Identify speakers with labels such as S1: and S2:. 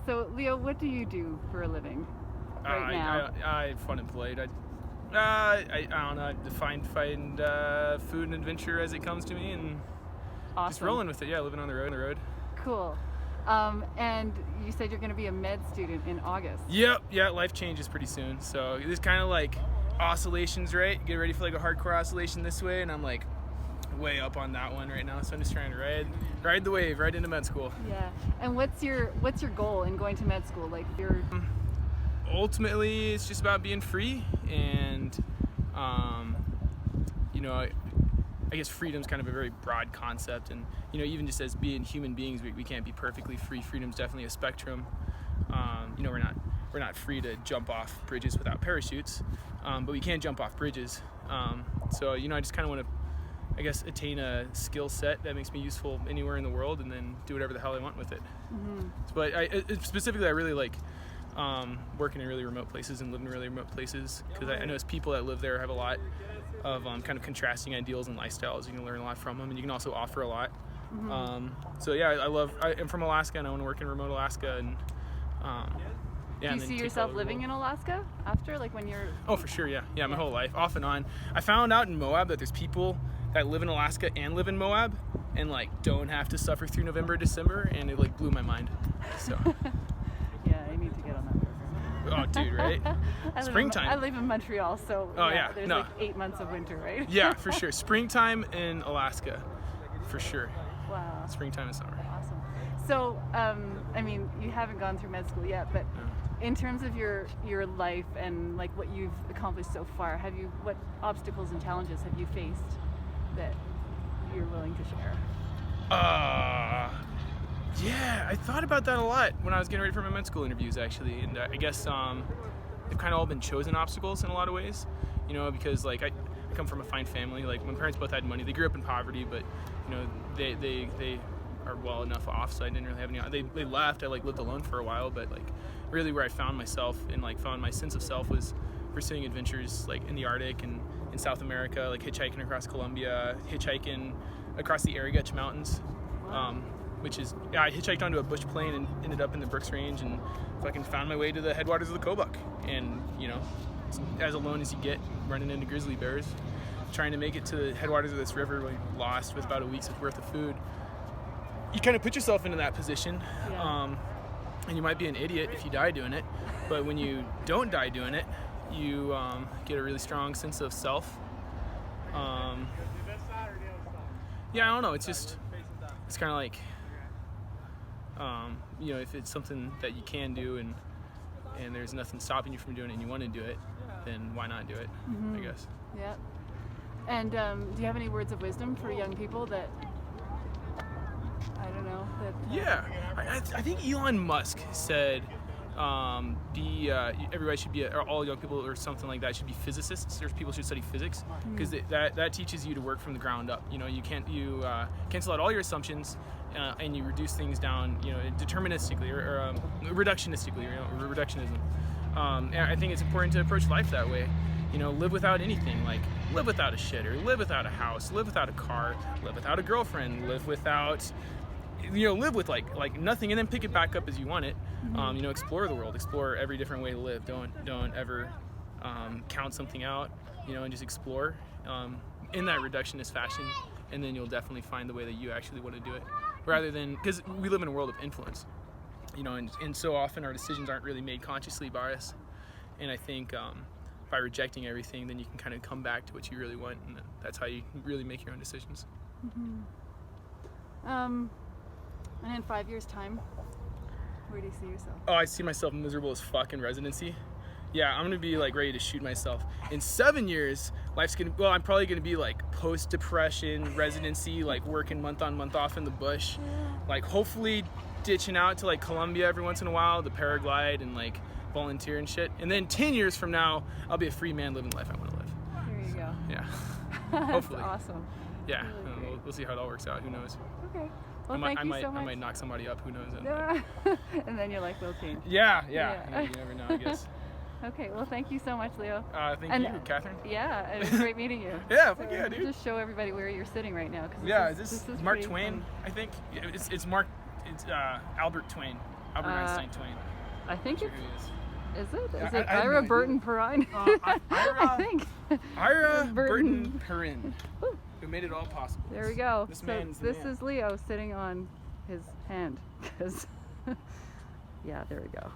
S1: So, Leo, what do you do for a living now?
S2: I'm unemployed. I don't know. I find food and adventure as it comes to me, and just rolling with it. Yeah, living on the road.
S1: Cool. And you said you're going to be a med student in August.
S2: Yep. Yeah, life changes pretty soon. So it's kind of like oscillations, right? Get ready for like a hardcore oscillation this way, and I'm like way up on that one right now. So I'm just trying to ride the wave right into med school.
S1: Yeah. And what's your goal in going to med school? Like your
S2: ultimately, it's just about being free, and I guess freedom's kind of a very broad concept, and even just as being human beings, we can't be perfectly free. Freedom's definitely a spectrum. We're not free to jump off bridges without parachutes, but we can jump off bridges. So I just kind of want to, I guess, attain a skill set that makes me useful anywhere in the world, and then do whatever the hell I want with it. Mm-hmm. But specifically, I really like working in really remote places and living in really remote places, because I notice people that live there have a lot of kind of contrasting ideals and lifestyles. You can learn a lot from them, and you can also offer a lot. Mm-hmm. So yeah, I'm from Alaska, and I want to work in remote Alaska, and
S1: do you see yourself living in Alaska after, like when you're...
S2: Oh, for sure, yeah, my whole life, off and on. I found out in Moab that there's people that live in Alaska and live in Moab, and like don't have to suffer through November, December, and it like blew my mind. So
S1: yeah, I need to get on that program.
S2: Oh, dude, right? Springtime.
S1: I live in Montreal, so there's like 8 months of winter, right?
S2: Yeah, for sure. Springtime in Alaska, for sure.
S1: Wow.
S2: Springtime and summer.
S1: Awesome. So, I mean, you haven't gone through med school yet, but in terms of your life and like what you've accomplished so far, what obstacles and challenges have you faced that you're willing to share?
S2: Yeah, I thought about that a lot when I was getting ready for my med school interviews, actually, and I guess they've kind of all been chosen obstacles in a lot of ways, because like I come from a fine family. Like my parents both had money. They grew up in poverty, but they are well enough off, so I didn't really have any. They left. I like lived alone for a while, but like really where I found myself and like found my sense of self was pursuing adventures like in the Arctic and in South America, like hitchhiking across Colombia, hitchhiking across the Arigach Mountains, which is, I hitchhiked onto a bush plane and ended up in the Brooks Range and fucking found my way to the headwaters of the Kobuk, and as alone as you get, running into grizzly bears, trying to make it to the headwaters of this river, like lost with about a week's worth of food. You kind of put yourself into that position.
S1: Yeah.
S2: And you might be an idiot if you die doing it, but when you don't die doing it, you get a really strong sense of self. I don't know, it's kind of like, if it's something that you can do and there's nothing stopping you from doing it and you want to do it, then why not do it? Mm-hmm. I guess.
S1: Yeah. And do you have any words of wisdom for young people that, I don't know, that...
S2: Yeah, I think Elon Musk said everybody should be, or all young people or something like that should be physicists. There's people should study physics, because that teaches you to work from the ground up. You cancel out all your assumptions, and you reduce things down, deterministically or reductionistically, or reductionism. And I think it's important to approach life that way. Live without anything, like live without a shitter, live without a house, live without a car, live without a girlfriend, live without, live with like nothing, and then pick it back up as you want it. Mm-hmm. Explore the world, explore every different way to live. Don't ever count something out, and just explore in that reductionist fashion, and then you'll definitely find the way that you actually want to do it, rather than, because we live in a world of influence, and so often our decisions aren't really made consciously by us, and I think by rejecting everything, then you can kind of come back to what you really want, and that's how you really make your own decisions.
S1: Mm-hmm. And in 5 years' time, where do you see yourself?
S2: Oh, I see myself miserable as fuck in residency. Yeah, I'm gonna be like ready to shoot myself. In 7 years, I'm probably gonna be like post-depression residency, like working month on, month off in the bush, like hopefully ditching out to like Colombia every once in a while, the paraglide and like volunteer and shit. And then 10 years from now, I'll be a free man living the life I want to live.
S1: There you go.
S2: Yeah. Hopefully.
S1: That's awesome.
S2: Yeah.
S1: Really
S2: we'll see how it all works out. Who knows?
S1: Okay. Well, thank you so much.
S2: I might knock somebody up. Who knows?
S1: And then your life will change.
S2: Yeah. You never know, I guess.
S1: Okay. Well, thank you so much, Leo.
S2: Thank you, Catherine.
S1: Yeah, it was great meeting you.
S2: Yeah, fuck yeah, dude.
S1: Just show everybody where you're sitting right now.
S2: This is Mark Twain, fun. I think. It's Albert Twain. Albert Einstein Twain.
S1: I think
S2: Sure
S1: it's.
S2: who he is.
S1: Is it? Is
S2: I
S1: it
S2: have no
S1: Ira
S2: idea.
S1: Burton Perrine?
S2: Ira-
S1: I think.
S2: Ira
S1: Burton.
S2: Burton Perrin,
S1: Woo.
S2: who made it all possible.
S1: There we go.
S2: This
S1: So
S2: man's the
S1: this
S2: man.
S1: is Leo sitting on his hand. 'Cause yeah, there we go.